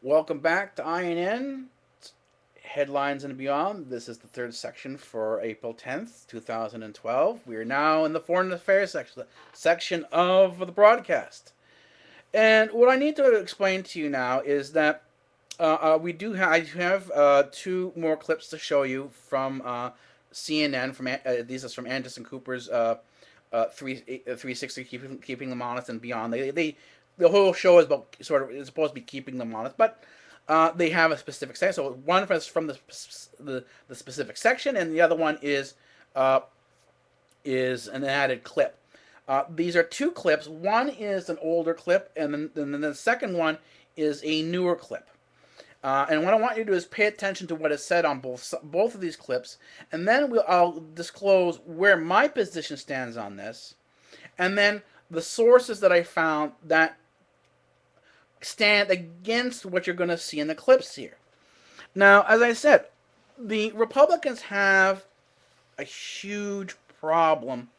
Welcome back to iNN, Headlines and Beyond. This is the third section for April 10th, 2012. We are now in the Foreign Affairs section of the broadcast. And what I need to explain to you now is that I have two more clips to show you from CNN. These are from Anderson Cooper's 360 keeping them honest and beyond. The whole show is about sort of is supposed to be keeping them honest, but they have a specific section. So one is from the specific section, and the other one uh, is an added clip. These are two clips. One is an older clip, and then the second one is a newer clip. And what I want you to do is pay attention to what is said on both of these clips, and then I'll disclose where my position stands on this, and then the sources that I found that stand against what you're going to see in the clips here. Now, as I said, the Republicans have a huge problem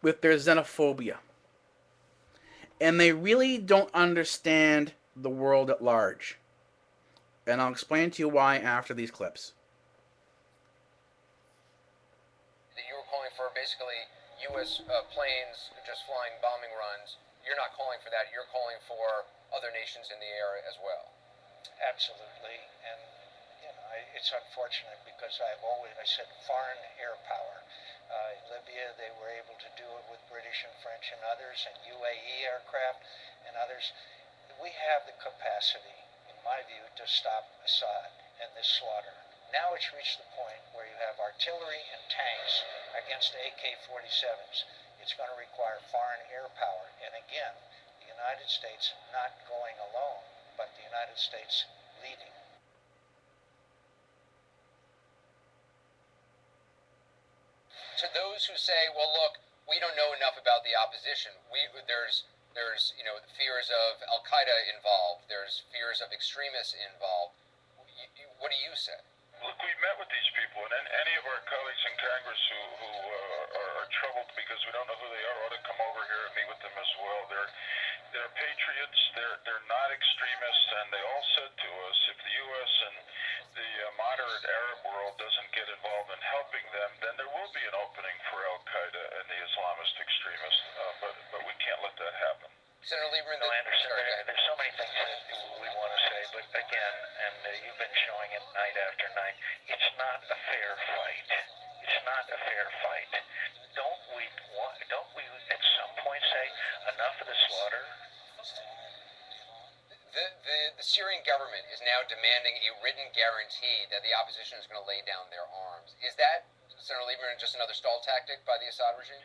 with their xenophobia, and they really don't understand the world at large. And I'll explain to you why after these clips. That you were calling for basically U.S. Planes just flying bombing runs. You're not calling for that. You're calling for other nations in the area as well. Absolutely, and it's unfortunate because I said foreign air power. In Libya, they were able to do it with British and French and others, and UAE aircraft and others. We have the capacity, in my view, to stop Assad and this slaughter. Now it's reached the point where you have artillery and tanks against AK-47s. It's going to require foreign air power, and again, the United States not going alone, but the United States leading. To those who say, well, look, we don't know enough about the opposition. There's fears of Al Qaeda involved. There's fears of extremists involved. What do you say? Look, we've met with these people, and any of our colleagues in Congress who are troubled because we don't know who they are ought to come over here and meet with them as well. They're patriots. They're not extremists, and they all said to us, if the U.S. and the moderate Arab world doesn't get involved in helping them, then there will be an opening for Al Qaeda and the Islamist extremists. But we can't let that happen. Senator Lieberman, no, Anderson, there's so many things that we want to say, but again, and you've been showing it night after night, it's not a fair fight. It's not a fair fight. Don't we at some point say enough of the slaughter? The Syrian government is now demanding a written guarantee that the opposition is going to lay down their arms. Is that, Senator Lieberman, just another stall tactic by the Assad regime?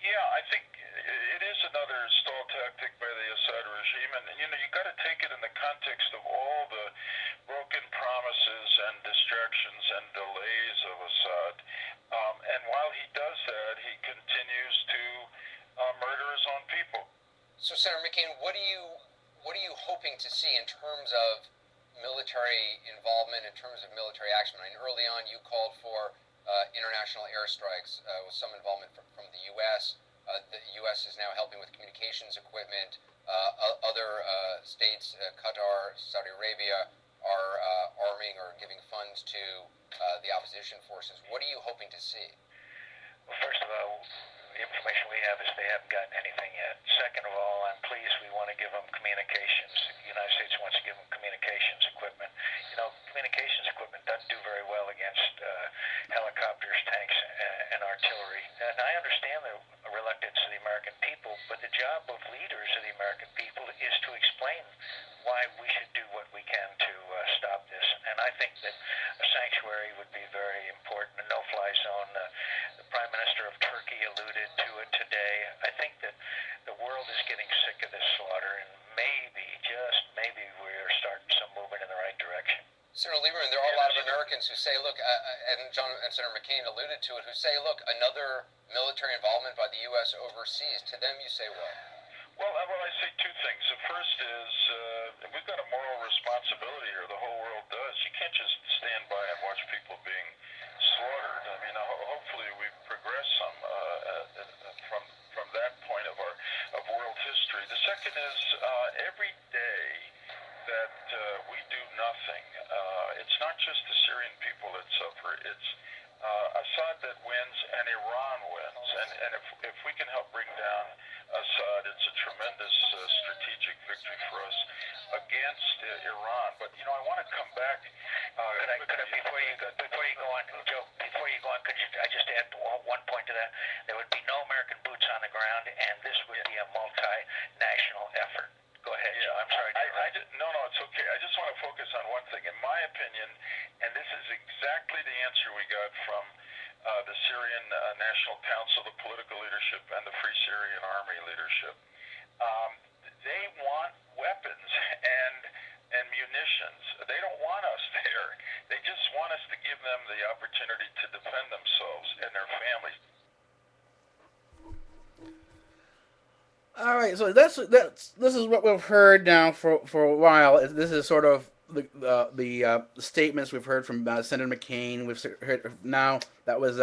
Yeah, I think it is another stall tactic by the Assad regime, and you got to take it in the context of all the broken promises and distractions and delays of Assad. And while he does that, he continues to murder his own people. So, Senator McCain, what are you hoping to see in terms of military involvement, in terms of military action? I mean, early on, you called for international airstrikes with some involvement from the U.S. The U.S. is now helping with communications equipment. Other states, Qatar, Saudi Arabia, are arming or giving funds to the opposition forces. What are you hoping to see? Well, first of all, the information we have is they haven't gotten anything yet. Second of all, I'm pleased we want to give them communications. The United States wants to give them communications equipment. Communications equipment doesn't do very well against helicopters, tanks, and artillery. And I understand the reluctance of the American people, but the job of leaders of the American people is to explain why we should do what we can to stop this. And I think that a sanctuary would be very important, a no-fly zone. The Prime Minister of Turkey alluded to it today. I think that the world is getting sick of this slaughter, and maybe, just maybe, we're starting some movement in the right direction. Senator Lieberman, there are a lot of Americans who say, look, and Senator McCain alluded to it, who say, look, another military involvement by the U.S. overseas. To them, you say what? Well, I say two things. The first is we've got a moral responsibility here. The whole world does. You can't just stand by and watch people being slaughtered. I mean, hopefully we've progressed some from that point of world history. The second is every day that we do nothing. It's not just the Syrian people that suffer. It's Assad that wins and Iran wins. And if we can help bring down Assad, it's a tremendous strategic victory for us against Iran. But I want to come back. Before you go on, Joe, I just add one point to that? There would be no American boots on the ground, and this would be a multinational effort. Go ahead, Joe. I'm sorry. No, it's okay. I just want to focus on one thing. In my opinion, and this is exactly the answer we got from the Syrian National Council, the political leadership, and the Free Syrian Army leadership. They want weapons and munitions. They don't want us there. They just want us to give them the opportunity to defend themselves and their families. All right, so this is what we've heard now for a while. This is sort of the statements we've heard from Senator McCain. We've heard now that was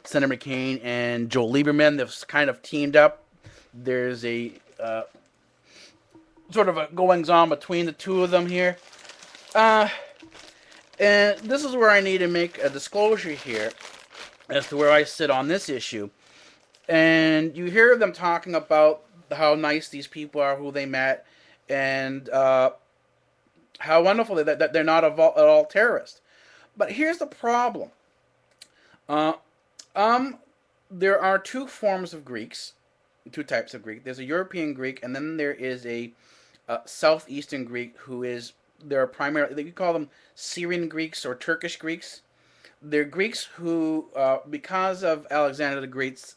Senator McCain and Joe Lieberman. They've kind of teamed up. There's a sort of a goings on between the two of them here, and this is where I need to make a disclosure here as to where I sit on this issue. And you hear them talking about how nice these people are, who they met, and how wonderful that they're not at all terrorists. But here's the problem. There are two forms of Greeks, two types of Greek. There's a European Greek, and then there is a Southeastern Greek they're primarily, you call them Syrian Greeks or Turkish Greeks. They're Greeks who, because of Alexander the Great's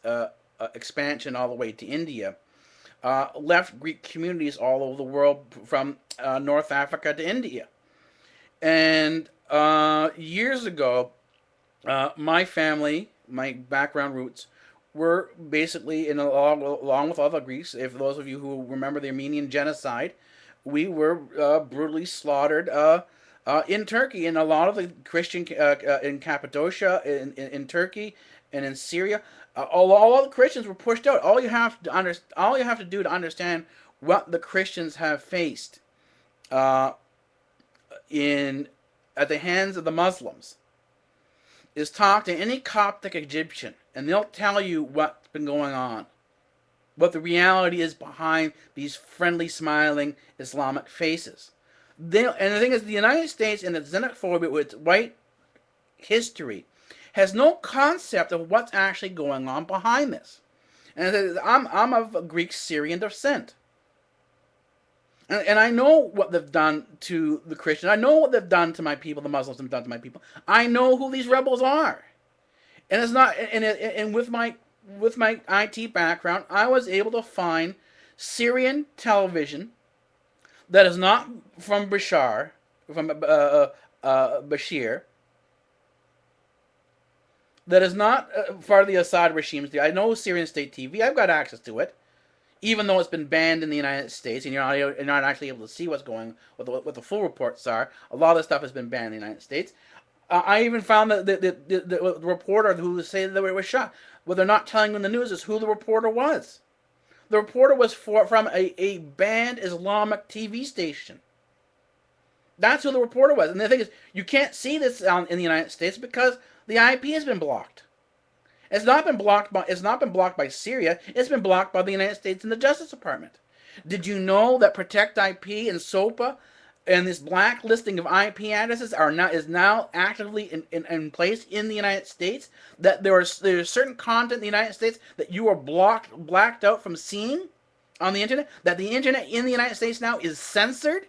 expansion all the way to India, left Greek communities all over the world, from North Africa to India. And years ago, my family, my background roots, were basically, along with other Greeks, if those of you who remember the Armenian genocide, we were brutally slaughtered in Turkey. And a lot of the Christian in Cappadocia, in Turkey, and in Syria, all the Christians were pushed out. All you have to do to understand what the Christians have faced at the hands of the Muslims is talk to any Coptic Egyptian, and they'll tell you what's been going on, what the reality is behind these friendly, smiling Islamic faces. And the thing is, the United States and its xenophobia with its white history has no concept of what's actually going on behind this. And I'm of Greek Syrian descent. And I know what they've done to the Christians. I know what they've done to my people, the Muslims have done to my people. I know who these rebels are. And it's not, and with my IT background, I was able to find Syrian television that is not from Bashir, that is not part of the Assad regime's. I know Syrian state TV. I've got access to it, even though it's been banned in the United States, and you're not actually able to see what's going, what the full reports are. A lot of this stuff has been banned in the United States. I even found that the reporter who said that it was shot, what they're not telling you in the news is who the reporter was. The reporter was from a banned Islamic TV station. That's who the reporter was. And the thing is, you can't see this in the United States because the IP has been blocked. It's not been blocked by Syria. It's been blocked by the United States and the Justice Department. Did you know that Protect IP and SOPA and this blacklisting of IP addresses is now actively in place in the United States? That there's certain content in the United States that you are blacked out from seeing on the internet. That the internet in the United States now is censored.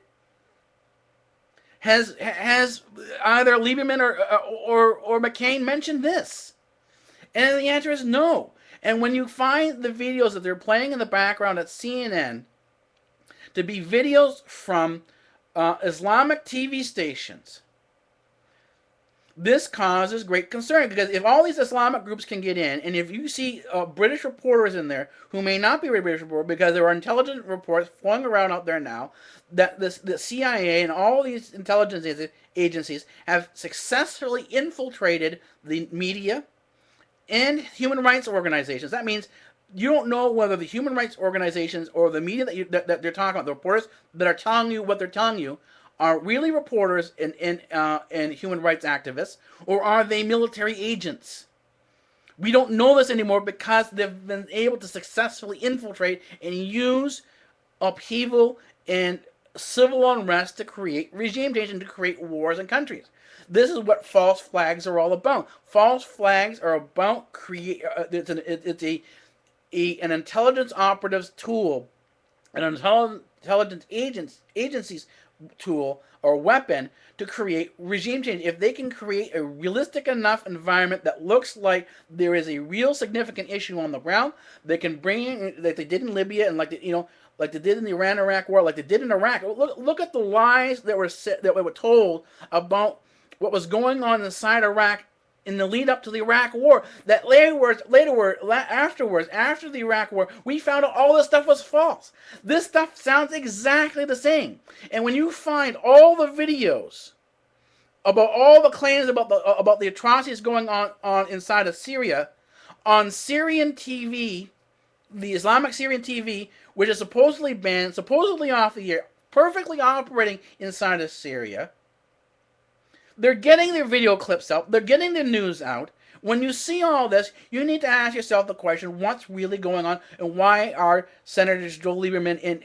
Has either Lieberman or McCain mentioned this? And the answer is no. And when you find the videos that they're playing in the background at CNN to be videos from Islamic TV stations, this causes great concern, because if all these Islamic groups can get in, and if you see British reporters in there who may not be British reporters, because there are intelligence reports flowing around out there now that the CIA and all these intelligence agencies have successfully infiltrated the media and human rights organizations. That means you don't know whether the human rights organizations or the media that they're talking about, the reporters that are telling you what they're telling you, are really reporters and human rights activists, or are they military agents? We don't know this anymore because they've been able to successfully infiltrate and use upheaval and civil unrest to create regime change and to create wars in countries. This is what false flags are all about. False flags are about create. It's an intelligence operative's tool, an intelligence agency's tool or weapon to create regime change. If they can create a realistic enough environment that looks like there is a real significant issue on the ground, they can bring in, like they did in Libya and like they did in the Iran-Iraq war, like they did in Iraq. Look at the lies that were told about what was going on inside Iraq in the lead up to the Iraq War. That afterwards, after the Iraq War, we found out all this stuff was false. This stuff sounds exactly the same. And when you find all the videos about all the claims about the atrocities going on inside of Syria, on Syrian TV, the Islamic Syrian TV, which is supposedly banned, supposedly off the air, perfectly operating inside of Syria, they're getting their video clips out. They're getting their news out. When you see all this, you need to ask yourself the question: what's really going on, and why are Senators Joe Lieberman and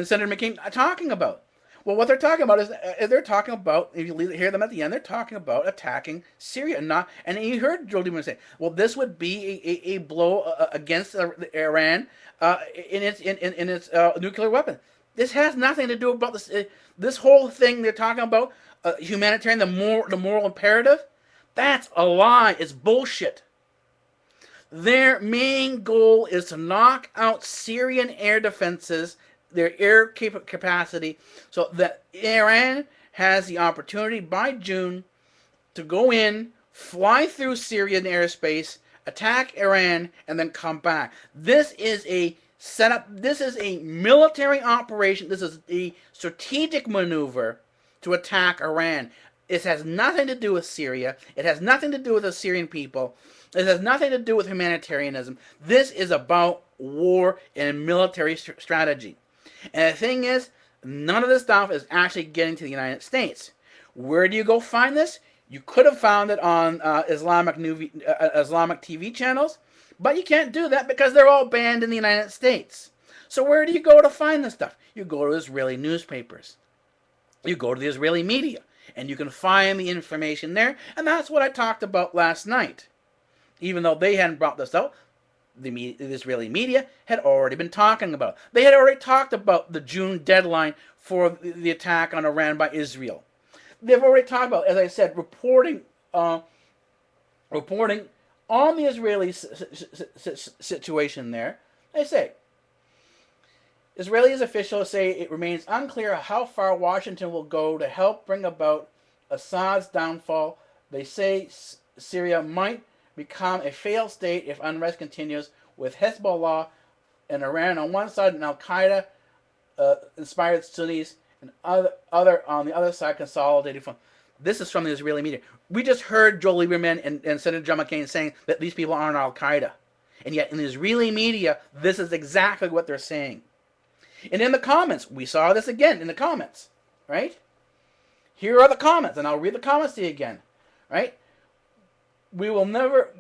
Senator McCain talking about? Well, what they're talking about is they're talking about. If you hear them at the end, they're talking about attacking Syria, and you heard Joe Lieberman say, "Well, this would be a blow against Iran in its nuclear weapon." This has nothing to do about this. This whole thing they're talking about, humanitarian, the moral imperative, that's a lie. It's bullshit. Their main goal is to knock out Syrian air defenses, their air capacity, so that Iran has the opportunity by June to go in, fly through Syrian airspace, attack Iran, and then come back. This is a setup. This is a military operation. This is a strategic maneuver to attack Iran. It has nothing to do with Syria. It has nothing to do with the Syrian people. It has nothing to do with humanitarianism. This is about war and military strategy. And the thing is, none of this stuff is actually getting to the United States. Where do you go find this? You could have found it on Islamic TV channels, but you can't do that because they're all banned in the United States. So where do you go to find this stuff? You go to Israeli newspapers. You go to the Israeli media, and you can find the information there, and that's what I talked about last night. Even though they hadn't brought this out, the Israeli media had already been talking about it. They had already talked about the June deadline for the attack on Iran by Israel. They've already talked about, as I said, reporting on the Israeli situation there. They say, Israeli officials say it remains unclear how far Washington will go to help bring about Assad's downfall. They say Syria might become a failed state if unrest continues, with Hezbollah and Iran on one side and Al-Qaeda inspired Sunnis and other on the other side consolidated from. This is from the Israeli media. We just heard Joe Lieberman and Senator John McCain saying that these people aren't Al-Qaeda. And yet in the Israeli media, this is exactly what they're saying. And in the comments, we saw this again in the comments, right? Here are the comments, and I'll read the comments to you again, right? We'll never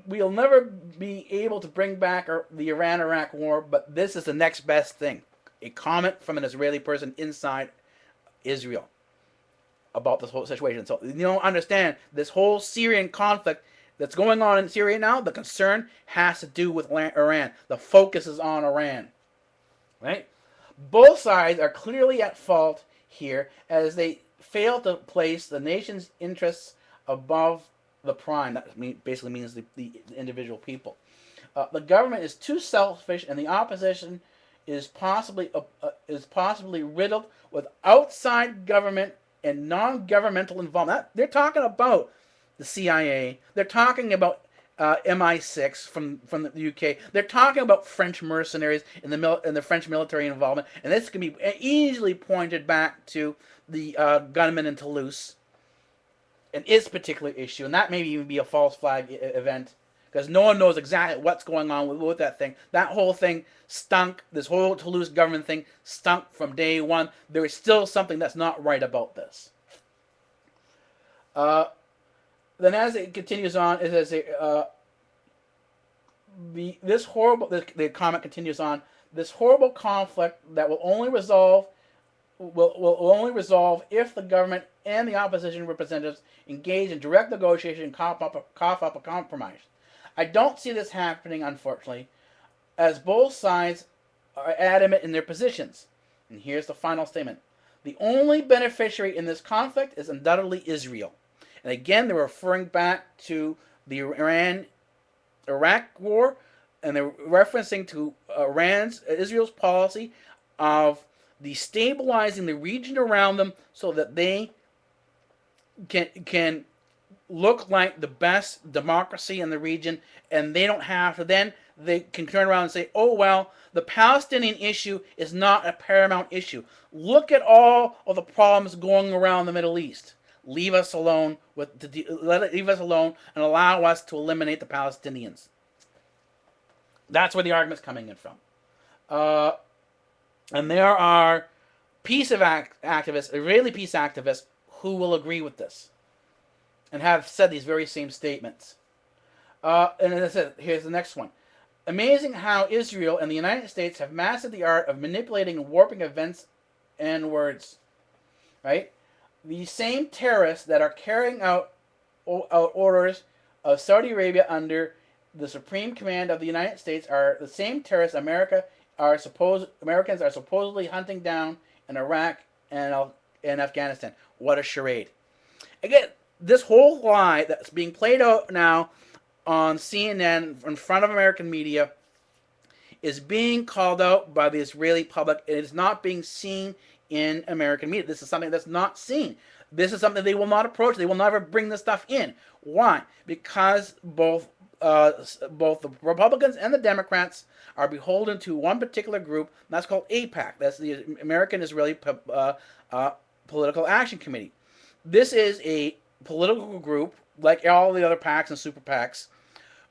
be able to bring back the Iran-Iraq war, but this is the next best thing. A comment from an Israeli person inside Israel about this whole situation. So you don't understand this whole Syrian conflict that's going on in Syria now. The concern has to do with Iran. The focus is on Iran, right? Both sides are clearly at fault here as they fail to place the nation's interests above the prime. That basically means the individual people. The government is too selfish, and the opposition is possibly riddled with outside government and non-governmental involvement. They're talking about the CIA. They're talking about MI6 from the UK. They're talking about French mercenaries in the French military involvement, and this can be easily pointed back to the gunman in Toulouse and its particular issue, and that may even be a false flag event, because no one knows exactly what's going on with that thing. That whole thing stunk. This whole Toulouse government thing stunk from day one. There is still something that's not right about this. Then as it continues on, it says the comment continues on, this horrible conflict that will only resolve if the government and the opposition representatives engage in direct negotiation and cough up a compromise. I don't see this happening, unfortunately, as both sides are adamant in their positions. And here's the final statement. The only beneficiary in this conflict is undoubtedly Israel. And again, they're referring back to the Iran-Iraq war, and they're referencing to Israel's policy of destabilizing the region around them so that they can look like the best democracy in the region, and they don't have to then, they can turn around and say, oh, well, the Palestinian issue is not a paramount issue. Look at all of the problems going around the Middle East. Leave us alone leave us alone and allow us to eliminate the Palestinians. That's where the argument's coming in from. And there are activists, Israeli peace activists, who will agree with this and have said these very same statements. And as I said, here's the next one. Amazing how Israel and the United States have mastered the art of manipulating and warping events and words. Right? These same terrorists that are carrying out orders of Saudi Arabia under the supreme command of the United States are the same terrorists Americans are supposedly hunting down in Iraq and Afghanistan. What a charade. Again, this whole lie that's being played out now on CNN in front of American media is being called out by the Israeli public. It is not being seen in American media. This is something that's not seen. This is something they will not approach. They will never bring this stuff in. Why? Because both the Republicans and the Democrats are beholden to one particular group, and that's called AIPAC. That's the American Israeli Political Action Committee. This is a political group, like all the other PACs and super PACs,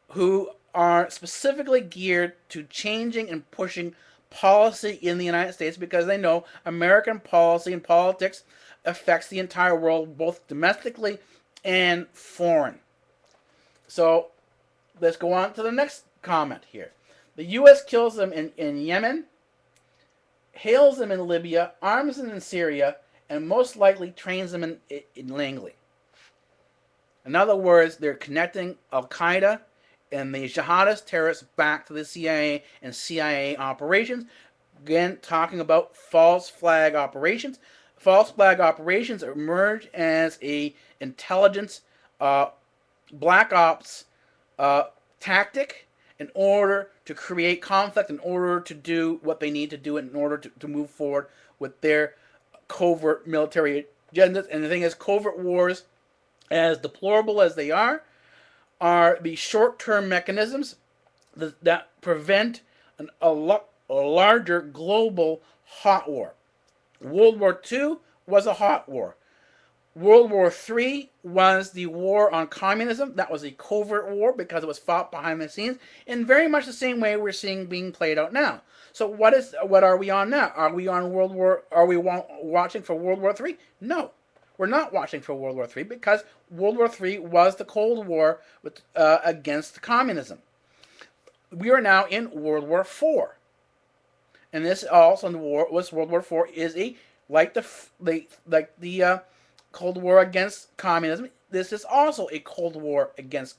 who are specifically geared to changing and pushing policy in the United States because they know American policy and politics affects the entire world, both domestically and foreign. So let's go on to the next comment here. The U.S. kills them in Yemen, hails them in Libya, arms them in Syria, and most likely trains them in Langley. In other words, they're connecting Al-Qaeda and the jihadist terrorists back to the CIA and CIA operations. Again, talking about false flag operations. False flag operations emerge as a intelligence black ops tactic in order to create conflict, in order to do what they need to do, in order to move forward with their covert military agendas. And the thing is, covert wars, as deplorable as they are the short-term mechanisms that prevent a larger global hot war. World War II was a hot war. World War III was the war on communism. That was a covert war because it was fought behind the scenes in very much the same way we're seeing being played out now. So what are we on now? Are we watching for World War III? No. We're not watching for World War III because World War III was the Cold War against communism. We are now in World War IV. And this also World War IV is like the Cold War against communism. This is also a Cold War against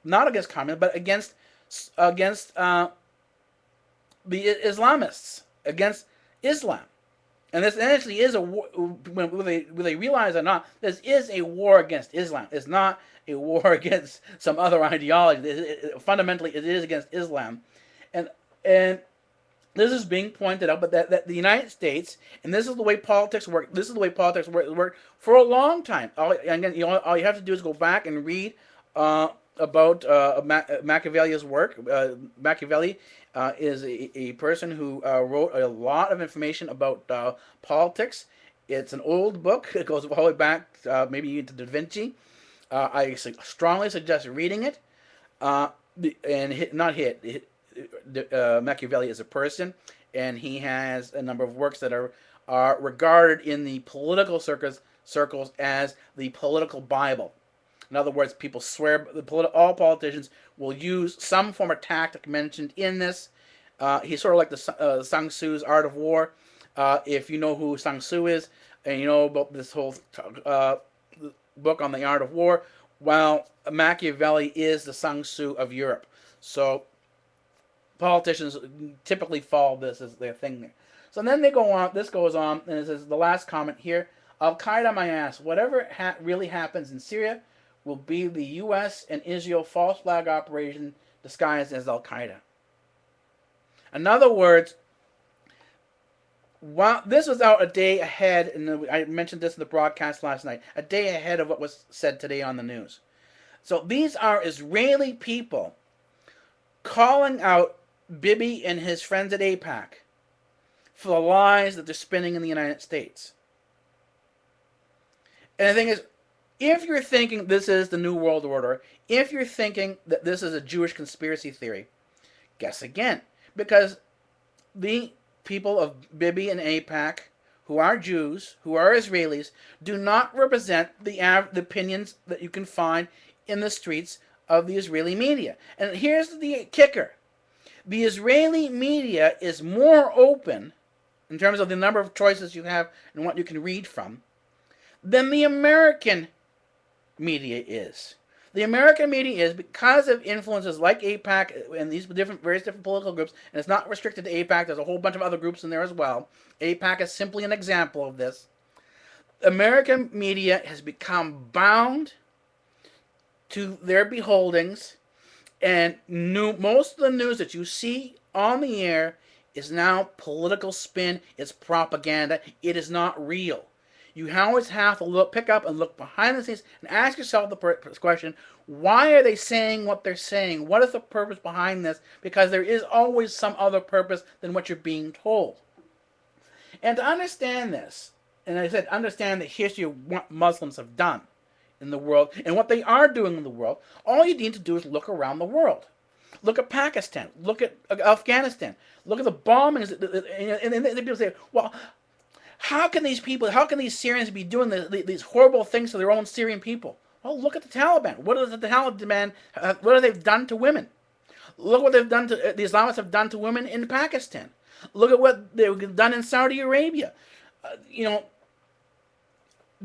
not against communism, but against the Islamists, against Islam. And this actually is a war, whether they realize it or not, this is a war against Islam. It's not a war against some other ideology. Fundamentally, it is against Islam. And this is being pointed out, but that the United States, and this is the way politics work, worked for a long time. All you have to do is go back and read about Machiavelli's work. Machiavelli is a person who wrote a lot of information about politics. It's an old book. It goes all the way back maybe into Da Vinci. I strongly suggest reading it. Machiavelli is a person, and he has a number of works that are regarded in the political circles as the political Bible. In other words, people swear all politicians will use some form of tactic mentioned in this. He's sort of like the Sun Tzu's Art of War. If you know who Sun Tzu is, and you know about this whole book on the Art of War, well, Machiavelli is the Sun Tzu of Europe. So politicians typically follow this as their thing there. So then they go on. This goes on, and it says the last comment here: Al Qaeda, my ass. Whatever really happens in Syria will be the U.S. and Israel false flag operation disguised as Al Qaeda. In other words, while this was out a day ahead, and I mentioned this in the broadcast last night, a day ahead of what was said today on the news. So these are Israeli people calling out Bibi and his friends at AIPAC for the lies that they're spinning in the United States. And the thing is, if you're thinking this is the New World Order, if you're thinking that this is a Jewish conspiracy theory, guess again. Because the people of Bibi and AIPAC, who are Jews, who are Israelis, do not represent the opinions that you can find in the streets of the Israeli media. And here's the kicker. The Israeli media is more open, in terms of the number of choices you have and what you can read from, than the American media is. The American media is, because of influences like AIPAC and these various different political groups, and it's not restricted to AIPAC, there's a whole bunch of other groups in there as well. AIPAC is simply an example of this. American media has become bound to their beholdings, and most of the news that you see on the air is now political spin, it's propaganda, it is not real. You always have to pick up and look behind the scenes and ask yourself the question, why are they saying what they're saying? What is the purpose behind this? Because there is always some other purpose than what you're being told. And to understand this, and I said understand the history of what Muslims have done in the world and what they are doing in the world, all you need to do is look around the world. Look at Pakistan. Look at Afghanistan. Look at the bombings. And people say, well, how can these Syrians be doing these horrible things to their own Syrian people? Well, look at the Taliban. What have the Taliban? What have they done to women? Look what they've done to the Islamists have done to women in Pakistan. Look at what they've done in Saudi Arabia.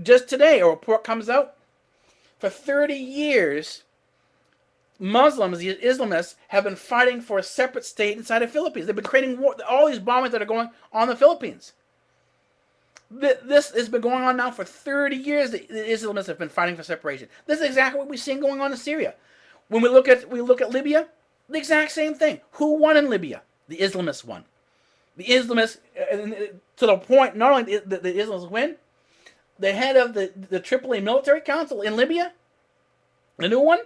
Just today, a report comes out. For 30 years, Muslims, the Islamists, have been fighting for a separate state inside the Philippines. They've been creating all these bombings that are going on in the Philippines. This has been going on now for 30 years. The Islamists have been fighting for separation. This is exactly what we're seeing going on in Syria. When we look at Libya, the exact same thing. Who won in Libya? The Islamists won. The Islamists, to the point, not only did the Islamists win, the head of the Tripoli Military Council in Libya, the new one,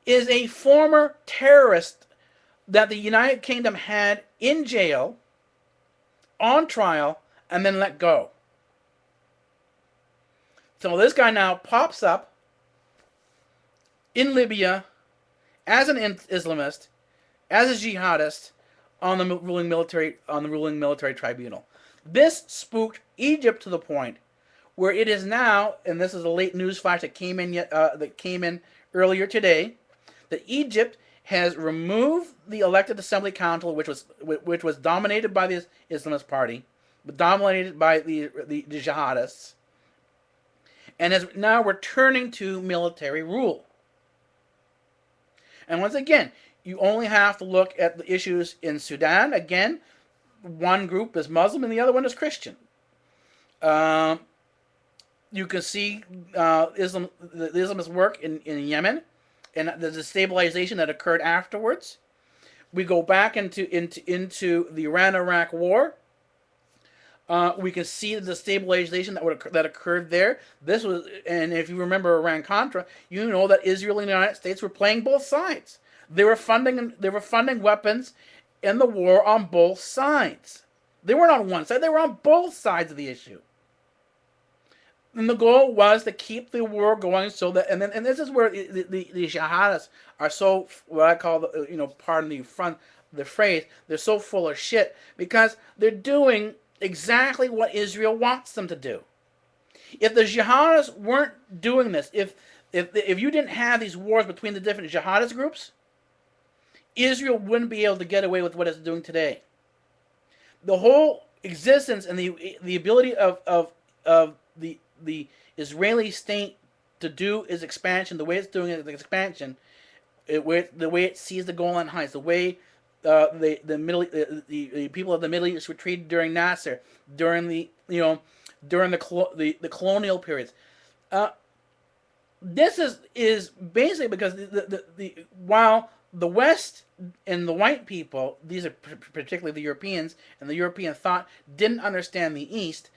is a former terrorist that the United Kingdom had in jail, on trial, and then let go. So this guy now pops up in Libya as an Islamist, as a jihadist, on the ruling military tribunal. This spooked Egypt to the point where it is now, and this is a late news flash that came in earlier today, that Egypt has removed the elected assembly council, which was dominated by the Islamist party, dominated by the jihadists, and is now returning to military rule. And once again, you only have to look at the issues in Sudan. Again, one group is Muslim and the other one is Christian. You can see the Islamist work in Yemen and the destabilization that occurred afterwards. We go back into the Iran-Iraq war. We can see the destabilization that occurred there. This was, and if you remember Iran-Contra, you know that Israel and the United States were playing both sides. They were funding weapons in the war on both sides. They weren't on one side; they were on both sides of the issue. And the goal was to keep the war going, so that, and this is where the jihadists are so, what I call the, pardon the phrase, they're so full of shit, because they're doing exactly what Israel wants them to do. If the jihadists weren't doing this, if you didn't have these wars between the different jihadist groups, Israel wouldn't be able to get away with what it's doing today. The whole existence and the ability of the Israeli state to do its expansion, the way it's doing its expansion, the way it sees the Golan Heights, the way the people of the Middle East were treated during Nasser, during the colonial periods. This is basically because while the West and the white people, these are particularly the Europeans, and the European thought didn't understand the East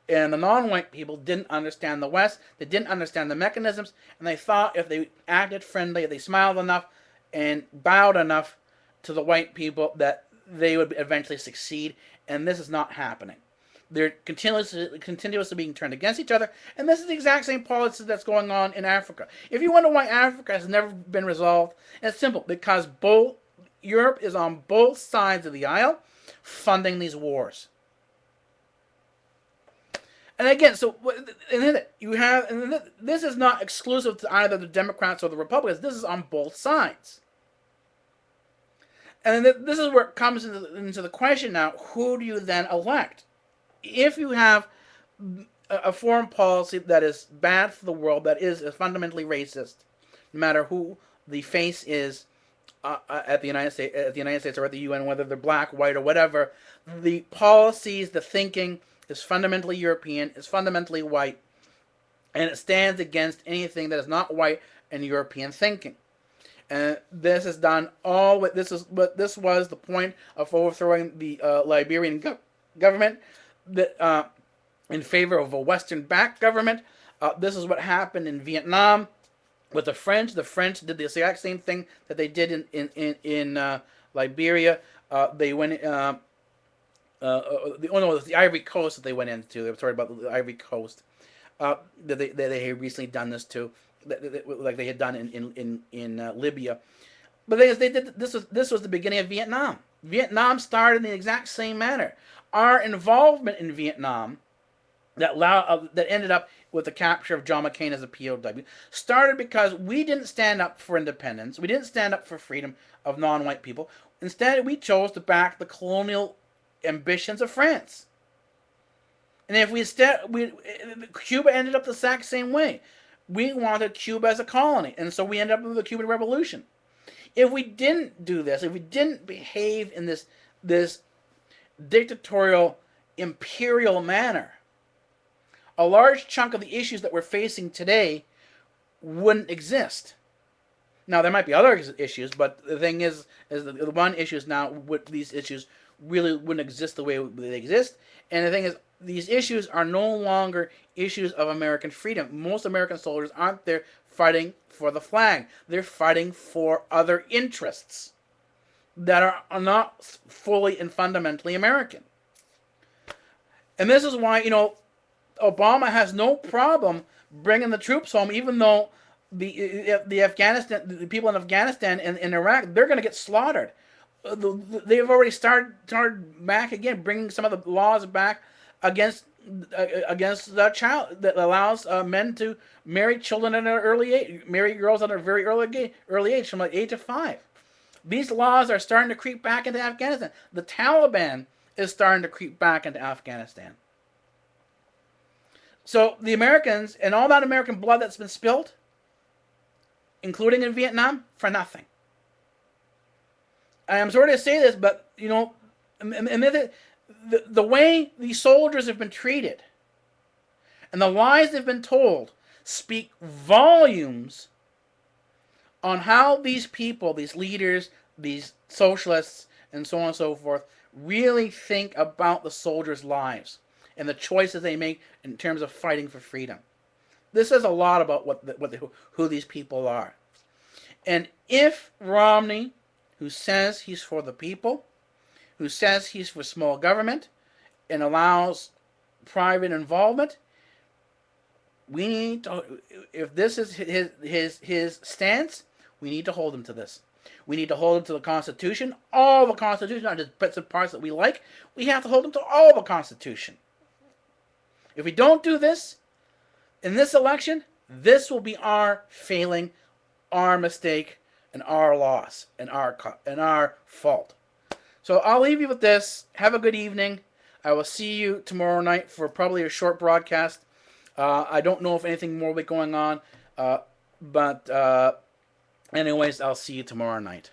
and the non-white people didn't understand the West. They didn't understand the mechanisms, and they thought if they acted friendly, if they smiled enough and bowed enough to the white people, that they would eventually succeed. And this is not happening. They're continuously being turned against each other, and this is the exact same policy that's going on in Africa. If you wonder why Africa has never been resolved, it's simple, because Europe is on both sides of the aisle funding these wars. And again, this is not exclusive to either the Democrats or the Republicans. This is on both sides. And this is where it comes into the question now: who do you then elect? If you have a foreign policy that is bad for the world, that is fundamentally racist, no matter who the face is at the United States or at the UN, whether they're black, white, or whatever, the policies, the thinking is fundamentally European, is fundamentally white, and it stands against anything that is not white and European thinking. And this is done all with this was the point of overthrowing the Liberian government that in favor of a Western-backed government. This is what happened in Vietnam with the French. The French did the exact same thing that they did in Liberia. They went. It was the Ivory Coast that they went into. They were talking about the Ivory Coast. That they had recently done this to, like they had done in Libya. But the thing is, this was the beginning of Vietnam. Vietnam started in the exact same manner. Our involvement in Vietnam, that ended up with the capture of John McCain as a POW, started because we didn't stand up for independence. We didn't stand up for freedom of non-white people. Instead, we chose to back the colonial ambitions of France. And if Cuba ended up the exact same way. We wanted Cuba as a colony, and so we ended up with the Cuban Revolution. If we didn't do this, if we didn't behave in this dictatorial, imperial manner, a large chunk of the issues that we're facing today wouldn't exist. Now, there might be other issues, but the thing is the one issue is now these issues really wouldn't exist the way they exist. And the thing is, these issues are no longer issues of American freedom. Most American soldiers aren't there fighting for the flag. They're fighting for other interests that are not fully and fundamentally American. And this is why, Obama has no problem bringing the troops home, even though the people in Afghanistan and Iraq, they're going to get slaughtered. They've already started back again, bringing some of the laws back against the child that allows men to marry children at an early age, marry girls at a very early age, from like 8 to 5. These laws are starting to creep back into Afghanistan. The Taliban is starting to creep back into Afghanistan. So the Americans, and all that American blood that's been spilled, including in Vietnam, for nothing. I'm sorry to say this, but, the way these soldiers have been treated and the lies they've been told speak volumes on how these people, these leaders, these socialists, and so on and so forth, really think about the soldiers' lives and the choices they make in terms of fighting for freedom. This says a lot about who these people are. And if Romney, who says he's for the people, who says he's for small government, and allows private involvement, We need to, if this is his stance, we need to hold him to this. We need to hold him to the Constitution, all the Constitution, not just bits and parts that we like. We have to hold him to all the Constitution. If we don't do this in this election, this will be our failing, our mistake, and our loss, and our fault. So I'll leave you with this. Have a good evening. I will see you tomorrow night for probably a short broadcast. I don't know if anything more will be going on, but anyways, I'll see you tomorrow night.